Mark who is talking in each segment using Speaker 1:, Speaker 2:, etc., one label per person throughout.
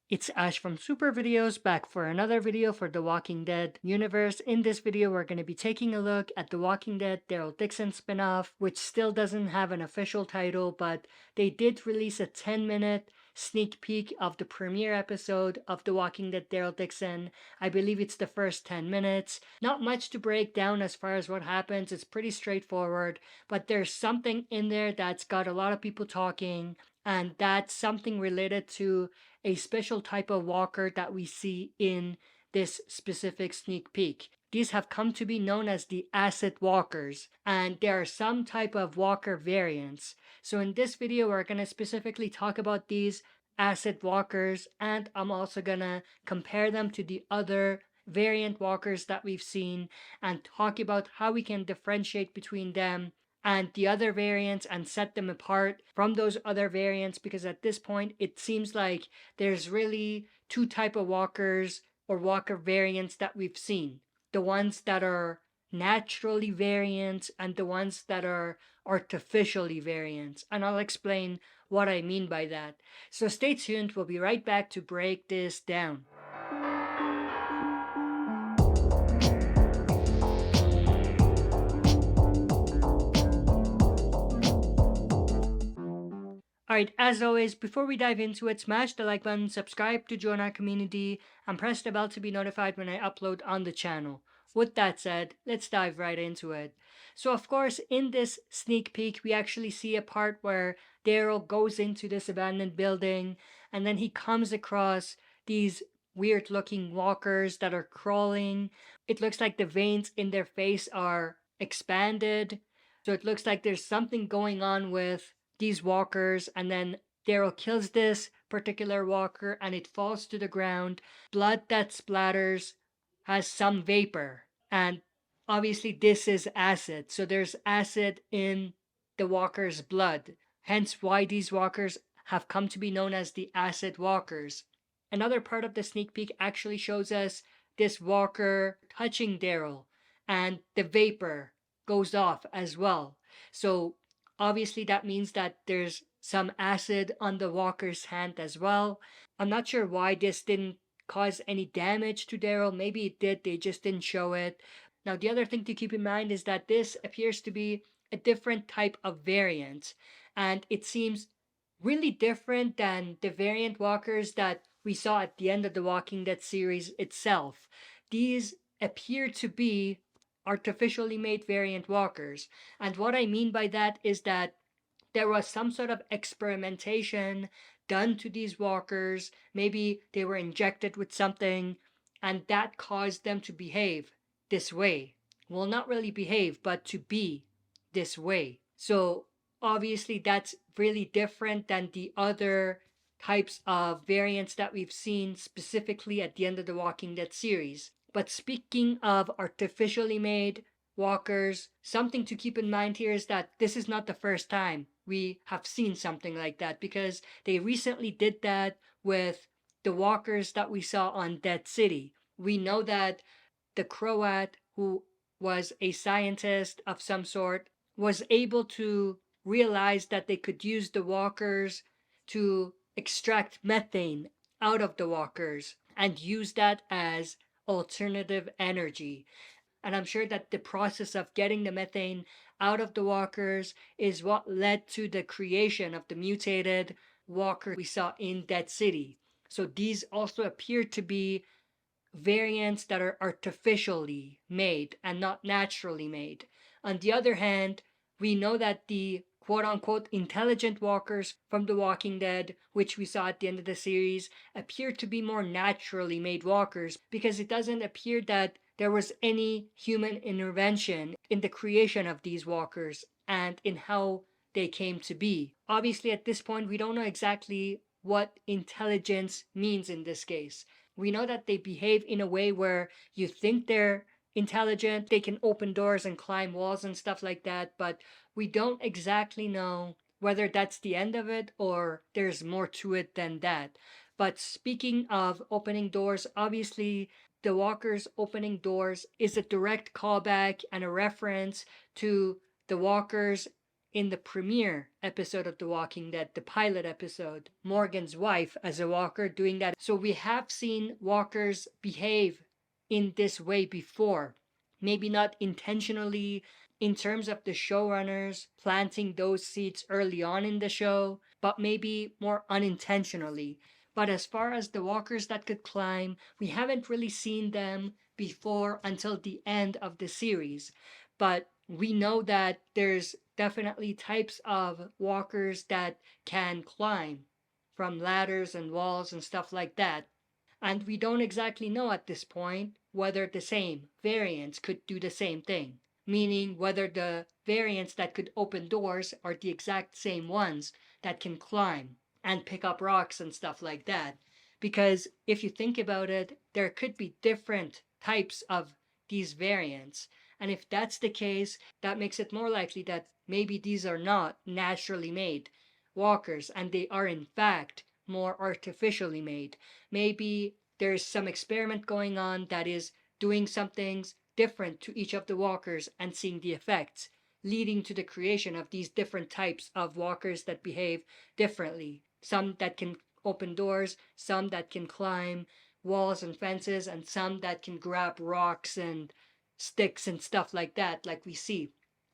Speaker 1: It's Ash from SuperVideos back for another video for the Walking Dead universe. In this video, we're going to be taking a look at the Walking Dead Daryl Dixon spinoff, which still doesn't have an official title, but they did release a 10-minute sneak peek of the premiere episode of The Walking Dead Daryl Dixon. I believe it's the first 10 minutes. Not much to break down as far as what happens. It's pretty straightforward, but there's something in there that's got a lot of people talking, and that's something related to a special type of walker that we see in this specific sneak peek. These have come to be known as the acid walkers, and there are some type of walker variants. So in this video, we're going to specifically talk about these acid walkers, and I'm also going to compare them to the other variant walkers that we've seen and talk about how we can differentiate between them and the other variants and set them apart from those other variants, because at this point it seems like there's really two type of walkers or walker variants that we've seen: the ones that are naturally variants and the ones that are artificially variants, and I'll explain what I mean by that. So stay tuned, we'll be right back to break this down. Alright, as always, before we dive into it, smash the like button, subscribe to join our community, and press the bell to be notified when I upload on the channel. With that said, let's dive right into it. So of course, in this sneak peek, we actually see a part where Daryl goes into this abandoned building, and then he comes across these weird looking walkers that are crawling. It looks like the veins in their face are expanded, so it looks like there's something going on with these walkers, and then Daryl kills this particular walker and it falls to the ground. Blood that splatters has some vapor, and obviously this is acid, so there's acid in the walker's blood, hence why these walkers have come to be known as the acid walkers. Another part of the sneak peek actually shows us this walker touching Daryl, and the vapor goes off as well. So obviously that means that there's some acid on the walker's hand as well. I'm not sure why this didn't cause any damage to Daryl. Maybe it did, they just didn't show it. Now the other thing to keep in mind is that this appears to be a different type of variant, and it seems really different than the variant walkers that we saw at the end of the Walking Dead series itself. These appear to be artificially made variant walkers. And what I mean by that is that there was some sort of experimentation done to these walkers. Maybe they were injected with something, and that caused them to behave this way. Well, not really behave, but to be this way. So obviously that's really different than the other types of variants that we've seen specifically at the end of the Walking Dead series. But speaking of artificially made walkers, something to keep in mind here is that this is not the first time we have seen something like that, because they recently did that with the walkers that we saw on Dead City. We know that the Croat, who was a scientist of some sort, was able to realize that they could use the walkers to extract methane out of the walkers and use that as alternative energy. And I'm sure that the process of getting the methane out of the walkers is what led to the creation of the mutated walker we saw in Dead City. So these also appear to be variants that are artificially made and not naturally made. On the other hand, we know that the quote-unquote intelligent walkers from The Walking Dead, which we saw at the end of the series, appear to be more naturally made walkers, because it doesn't appear that there was any human intervention in the creation of these walkers and in how they came to be. Obviously, at this point, we don't know exactly what intelligence means in this case. We know that they behave in a way where you think they're intelligent, they can open doors and climb walls and stuff like that, but we don't exactly know whether that's the end of it or there's more to it than that. But speaking of opening doors, obviously the walkers opening doors is a direct callback and a reference to the walkers in the premiere episode of The Walking Dead, the pilot episode, Morgan's wife as a walker doing that. So we have seen walkers behave in this way before. Maybe not intentionally in terms of the showrunners planting those seeds early on in the show, but maybe more unintentionally. But as far as the walkers that could climb, we haven't really seen them before until the end of the series. But we know that there's definitely types of walkers that can climb from ladders and walls and stuff like that. And we don't exactly know at this point whether the same variants could do the same thing, meaning whether the variants that could open doors are the exact same ones that can climb and pick up rocks and stuff like that. Because if you think about it, there could be different types of these variants. And if that's the case, that makes it more likely that maybe these are not naturally made walkers and they are in fact more artificially made. Maybe there's some experiment going on that is doing some things different to each of the walkers and seeing the effects, leading to the creation of these different types of walkers that behave differently. Some that can open doors, some that can climb walls and fences, and some that can grab rocks and sticks and stuff like that, like we see.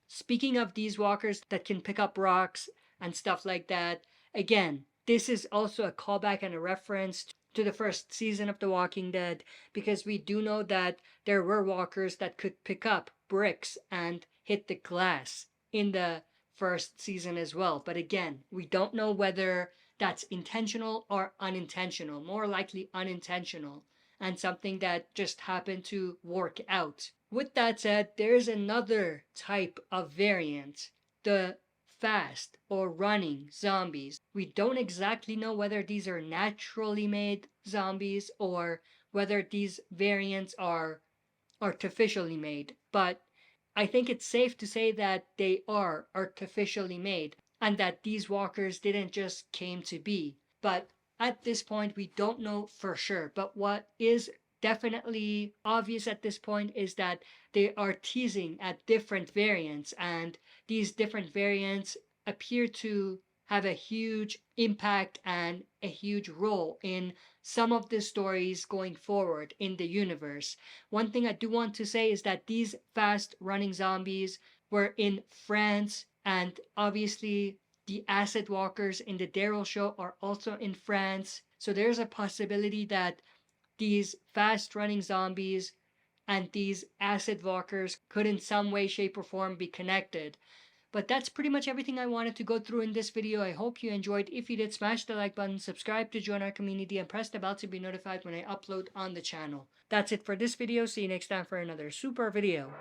Speaker 1: Speaking of these walkers that can pick up rocks and stuff like that, again, this is also a callback and a reference to the first season of The Walking Dead, because we do know that there were walkers that could pick up bricks and hit the glass in the first season as well. But again, we don't know whether that's intentional or unintentional, more likely unintentional, and something that just happened to work out. With that said, there's another type of variant, the fast or running zombies. We don't exactly know whether these are naturally made zombies or whether these variants are artificially made, but I think it's safe to say that they are artificially made and that these walkers didn't just came to be. But at this point, we don't know for sure. But what is definitely obvious at this point is that they are teasing at different variants, and these different variants appear to have a huge impact and a huge role in some of the stories going forward in the universe. One thing I do want to say is that these fast running zombies were in France, and obviously the acid walkers in the Daryl show are also in France. So there's a possibility that these fast running zombies and these acid walkers could in some way, shape, or form be connected. But that's pretty much everything I wanted to go through in this video. I hope you enjoyed. If you did, smash the like button, subscribe to join our community, and press the bell to be notified when I upload on the channel. That's it for this video. See you next time for another super video.